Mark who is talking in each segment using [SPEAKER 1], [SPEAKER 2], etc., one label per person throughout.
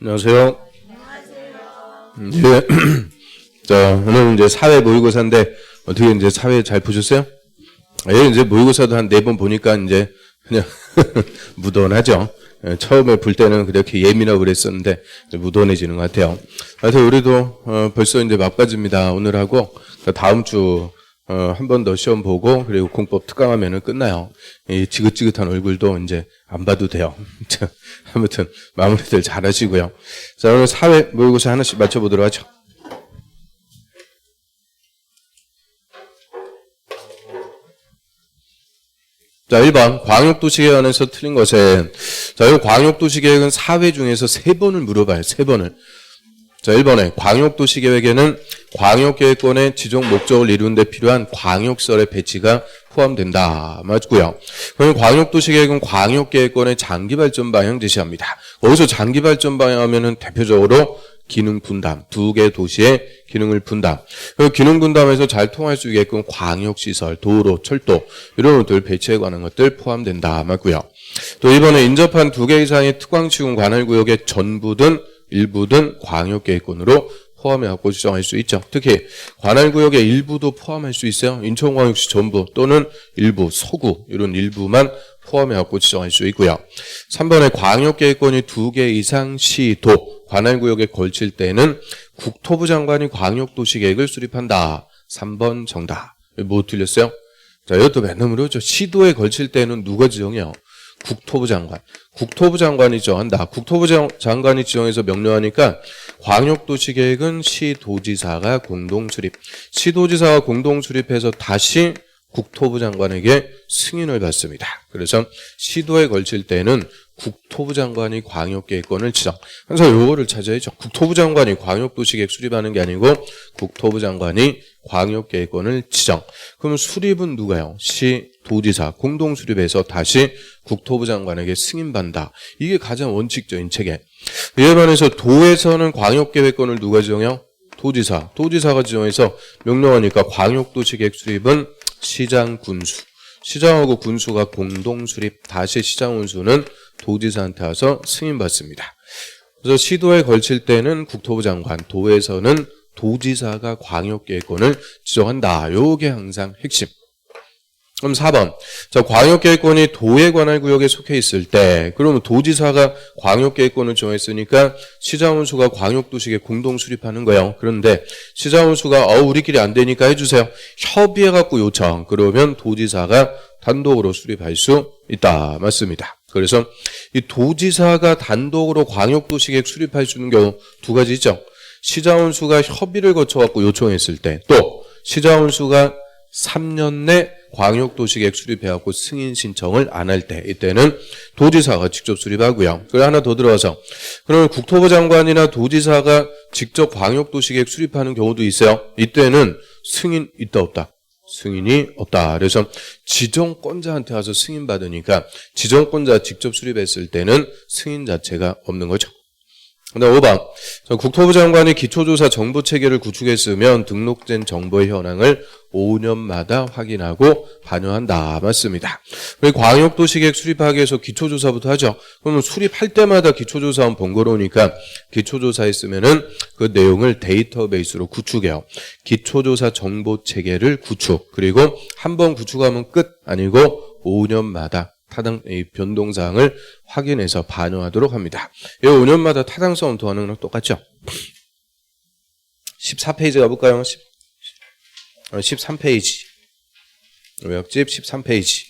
[SPEAKER 1] 안녕하세요. 이제 자, 오늘 이제 사회 모의고사인데 어떻게 이제 사회 잘 보셨어요? 예, 이제 모의고사도 한 4번 보니까 이제 그냥 무던하죠. 처음에 볼 때는 그렇게 예민하고 그랬었는데 무던해지는 것 같아요. 그래서 우리도 벌써 이제 막바지입니다. 오늘하고 다음 주 한 번 더 시험 보고 그리고 공법 특강하면은 끝나요. 이 지긋지긋한 얼굴도 이제 안 봐도 돼요. 자, 아무튼 마무리들 잘 하시고요. 자, 오늘 사회 모의고사 하나씩 맞춰보도록 하죠. 자, 1번 광역도시계획 안에서 틀린 것은, 자, 이 광역도시계획은 사회 중에서 3번을 물어봐요. 3번을. 자, 1번에 광역도시계획에는 광역계획권의 지정 목적을 이루는 데 필요한 광역설의 배치가 포함된다. 맞고요. 그럼 광역도시계획은 광역계획권의 장기발전 방향 제시합니다. 거기서 장기발전 방향 하면은 대표적으로 기능 분담, 2개 도시의 기능을 분담. 그 기능 분담에서 잘 통할 수 있게끔 광역시설, 도로, 철도 이런 것들 배치에 관한 것들 포함된다. 맞고요. 또 이번에 인접한 2개 이상의 특광시군 관할구역의 전부든 일부든 광역계획권으로 포함해갖고 지정할 수 있죠. 특히 관할구역의 일부도 포함할 수 있어요. 인천광역시 전부 또는 일부, 서구 이런 일부만 포함해갖고 지정할 수 있고요. 3번에 광역계획권이 2개 이상 시, 도, 관할구역에 걸칠 때는 국토부 장관이 광역도시계획을 수립한다. 3번 정답. 뭐 틀렸어요? 자, 이것도 맨날 물어보죠. 시도에 걸칠 때는 누가 지정해요? 국토부 장관. 국토부 장관이 지정한다. 국토부 장관이 지정해서 명령하니까 광역도시계획은 시도지사가 공동 수립. 시도지사가 공동 수립해서 다시 국토부 장관에게 승인을 받습니다. 그래서 시도에 걸칠 때는 국토부 장관이 광역계획권을 지정. 그래서 요거를 찾아야죠. 국토부 장관이 광역도시계획 수립하는 게 아니고 국토부 장관이 광역계획권을 지정. 그럼 수립은 누가요? 시도지사 공동 수립해서 다시 국토부 장관에게 승인받는다. 이게 가장 원칙적인 체계. 이에 반해서 도에서는 광역계획권을 누가 지정해요? 도지사. 도지사가 지정해서 명령하니까 광역도시계획 수립은 시장, 군수. 시장하고 군수가 공동 수립. 다시 시장, 군수는 도지사한테 와서 승인받습니다. 그래서 시도에 걸칠 때는 국토부 장관, 도에서는 도지사가 광역계획권을 지정한다. 요게 항상 핵심. 그럼 4번. 자, 광역계획권이 도에 관할 구역에 속해 있을 때, 그러면 도지사가 광역계획권을 정했으니까 시장원수가 광역도시계획 공동 수립하는 거예요. 그런데 시장원수가 우리끼리 안 되니까 해주세요. 협의해갖고 요청. 그러면 도지사가 단독으로 수립할 수 있다. 맞습니다. 그래서 이 도지사가 단독으로 광역도시계획 수립할 수 있는 경우 2가지 있죠. 시장원수가 협의를 거쳐갖고 요청했을 때, 또 시장원수가 3년 내 광역도시계획 수립해갖고 승인 신청을 안 할 때, 이때는 도지사가 직접 수립하고요. 그리고 하나 더 들어와서, 그러면 국토부 장관이나 도지사가 직접 광역도시계획 수립하는 경우도 있어요. 이때는 승인 있다 없다? 승인이 없다. 그래서 지정권자한테 와서 승인받으니까 지정권자 직접 수립했을 때는 승인 자체가 없는 거죠. 그다음 5번. 국토부 장관이 기초조사 정보체계를 구축했으면 등록된 정보의 현황을 5년마다 확인하고 반영한다. 맞습니다. 우리 광역도시계획 수립하기 위해서 기초조사부터 하죠. 그러면 수립할 때마다 기초조사하면 번거로우니까 기초조사 했으면은 그 내용을 데이터베이스로 구축해요. 기초조사 정보체계를 구축. 그리고 한 번 구축하면 끝 아니고 5년마다 이 변동사항을 확인해서 반영하도록 합니다. 이 5년마다 타당성을 더하는 거랑 똑같죠? 14페이지 가볼까요? 13페이지. 요약집 13페이지.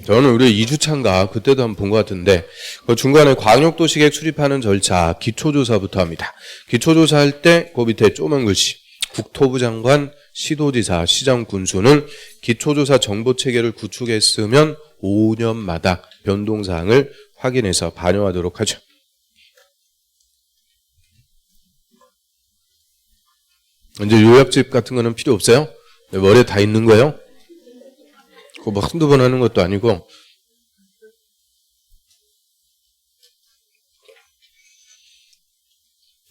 [SPEAKER 1] 저는 우리 2주차인가 그때도 한번 본 것 같은데 그 중간에 광역도시계획 수립하는 절차 기초조사부터 합니다. 기초조사할 때 그 밑에 조그만 글씨 국토부 장관, 시도지사, 시장, 군수는 기초조사 정보체계를 구축했으면 5년마다 변동사항을 확인해서 반영하도록 하죠. 이제 요약집 같은 거는 필요 없어요? 머리에 다 있는 거예요? 그거 뭐 한두 번 하는 것도 아니고.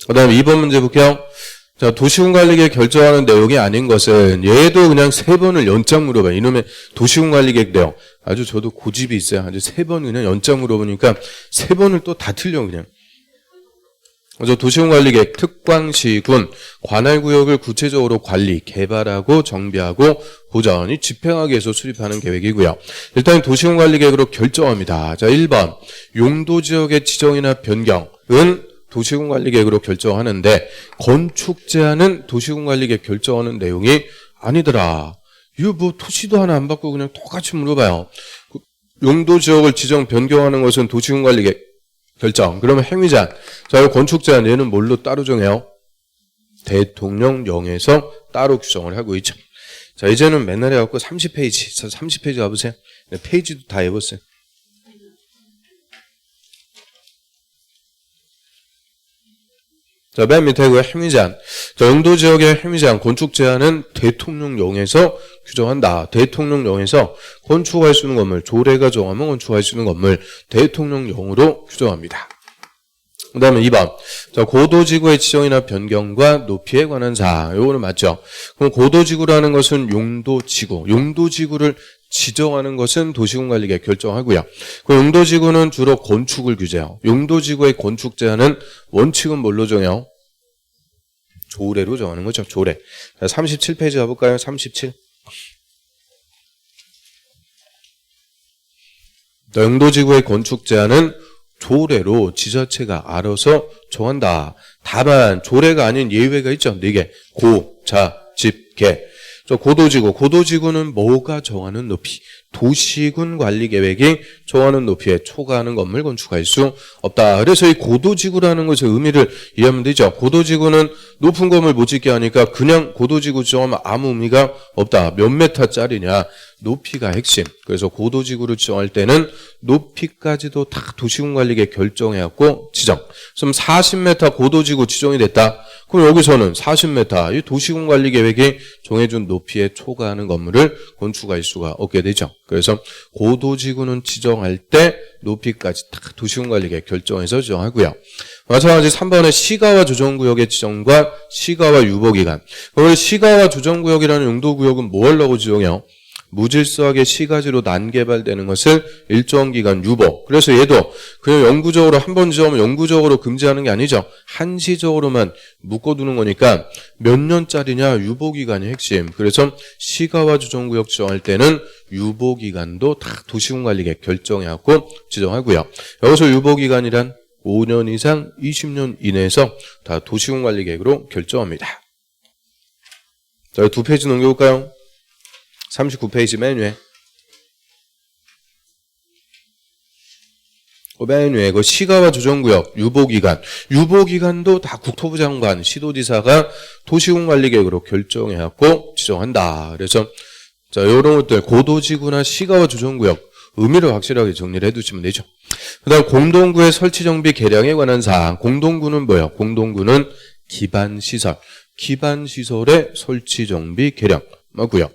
[SPEAKER 1] 그 다음에 2번 문제 볼게요. 자, 도시군관리계획 결정하는 내용이 아닌 것은 얘도 그냥 3번을 연장 물어봐요. 이놈의 도시군관리계획 내용. 아주 저도 고집이 있어요. 아주 3번 그냥 연장 물어보니까 3번을 또 다 틀려 그냥. 먼저 도시군관리계획 특광시군 관할구역을 구체적으로 관리, 개발하고 정비하고 보전이 집행하기 위해서 수립하는 계획이고요. 일단 도시군관리계획으로 결정합니다. 자, 1번 용도지역의 지정이나 변경은 도시군관리계획으로 결정하는데 건축 제한은 도시군관리계획 결정하는 내용이 아니더라. 이거 뭐 토시도 하나 안 받고 그냥 똑같이 물어봐요. 용도지역을 지정 변경하는 것은 도시군관리계획 결정. 그러면 행위제한. 자, 이 건축 제한 얘는 뭘로 따로 정해요? 대통령령에서 따로 규정을 하고 있죠. 자, 이제는 맨날 해갖고 30페이지. 30페이지 가보세요. 페이지도 다 해보세요. 자, 맨 밑에 그 행위제한. 자, 용도지역의 행위제한, 건축 제한은 대통령령에서 규정한다. 대통령령에서 건축할 수 있는 건물, 조례가 정하면 건축할 수 있는 건물, 대통령령으로 규정합니다. 그 다음에 2번. 자, 고도지구의 지정이나 변경과 높이에 관한 사항. 요거는 맞죠? 그럼 고도지구라는 것은 용도지구를 지정하는 것은 도시군관리계획 결정하고요. 그 용도지구는 주로 건축을 규제해요. 용도지구의 건축 제한은 원칙은 뭘로 정해요? 조례로 정하는 거죠. 조례. 자, 37페이지 가볼까요? 37. 용도지구의 건축 제한은 조례로 지자체가 알아서 정한다. 다만 조례가 아닌 예외가 있죠. 4개. 고, 자, 집, 개. 고도지구는 뭐가 정하는 높이? 도시군관리계획이 정하는 높이에 초과하는 건물 건축할 수 없다. 그래서 이 고도지구라는 것의 의미를 이해하면 되죠. 고도지구는 높은 건물 못 짓게 하니까 그냥 고도지구 지정하면 아무 의미가 없다. 몇 메타짜리냐? 높이가 핵심. 그래서 고도지구를 지정할 때는 높이까지도 다 도시군관리계획 결정해갖고 지정. 그럼 40m 고도지구 지정이 됐다. 그럼 여기서는 40m 이 도시군관리계획이 정해준 높이에 초과하는 건물을 건축할 수가 없게 되죠. 그래서 고도지구는 지정할 때 높이까지 다 도시군관리계획 결정해서 지정하고요. 마찬가지 3번의 시가와 조정구역의 지정과 시가와 유보기간. 시가와 조정구역이라는 용도구역은 뭐 하려고 지정해요? 무질서하게 시가지로 난개발되는 것을 일정 기간 유보. 그래서 얘도 그냥 영구적으로 한 번 지어면 영구적으로 금지하는 게 아니죠. 한시적으로만 묶어두는 거니까 몇 년짜리냐 유보기간이 핵심. 그래서 시가와 조정구역 지정할 때는 유보기간도 다 도시군관리계획 결정해갖고 지정하고요. 여기서 유보기간이란 5년 이상 20년 이내에서 다 도시군관리계획으로 결정합니다. 자, 2페이지 넘겨볼까요? 39페이지 맨 위에. 맨 위에 그 시가와 조정구역 유보기간도 다 국토부 장관, 시도지사가 도시군관리계획으로 결정해갖고 지정한다. 그래서 자, 이런 것들 고도지구나 시가와 조정구역 의미를 확실하게 정리를 해두시면 되죠. 그다음 공동구의 설치 정비 개량에 관한 사항. 공동구는 뭐예요? 공동구는 기반시설의 설치 정비 개량. 맞고요.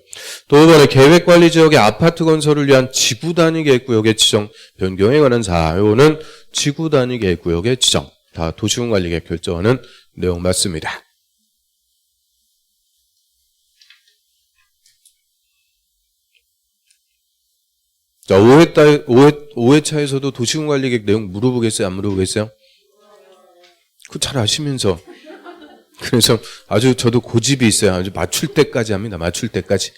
[SPEAKER 1] 또 이번에 계획관리지역의 아파트 건설을 위한 지구단위 계획구역의 지정 변경에 관한 사유는 지구단위 계획구역의 지정. 다 도시군관리계획 결정하는 내용 맞습니다. 자, 5회차에서도 도시군관리계획 내용 물어보겠어요? 안 물어보겠어요? 그거 잘 아시면서. 그래서 아주 저도 고집이 있어요. 아주 맞출 때까지 합니다. 맞출 때까지.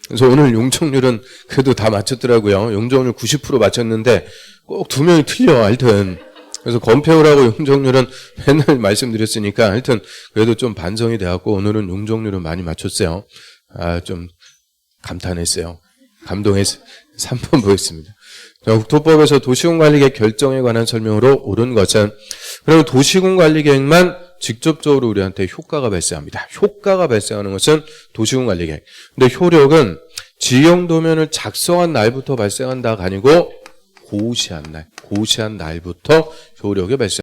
[SPEAKER 1] 그래서 오늘 용적률은 그래도 다 맞췄더라고요. 용적률 90% 맞췄는데 꼭 2명이 틀려. 하여튼. 그래서 건폐율하고 용적률은 맨날 말씀드렸으니까 하여튼 그래도 좀 반성이 돼갖고 오늘은 용적률은 많이 맞췄어요. 좀 감탄했어요. 감동했어요. 3번 보겠습니다. 자, 국토법에서 도시군관리계획 결정에 관한 설명으로 옳은 것은 그러면 도시군관리계획만 직접적으로 우리한테 효과가 발생합니다. 효과가 발생하는 것은 도시군관리계획. 근데 효력은 지형도면을 작성한 날부터 발생한다가 아니고 고시한 날부터 효력이 발생.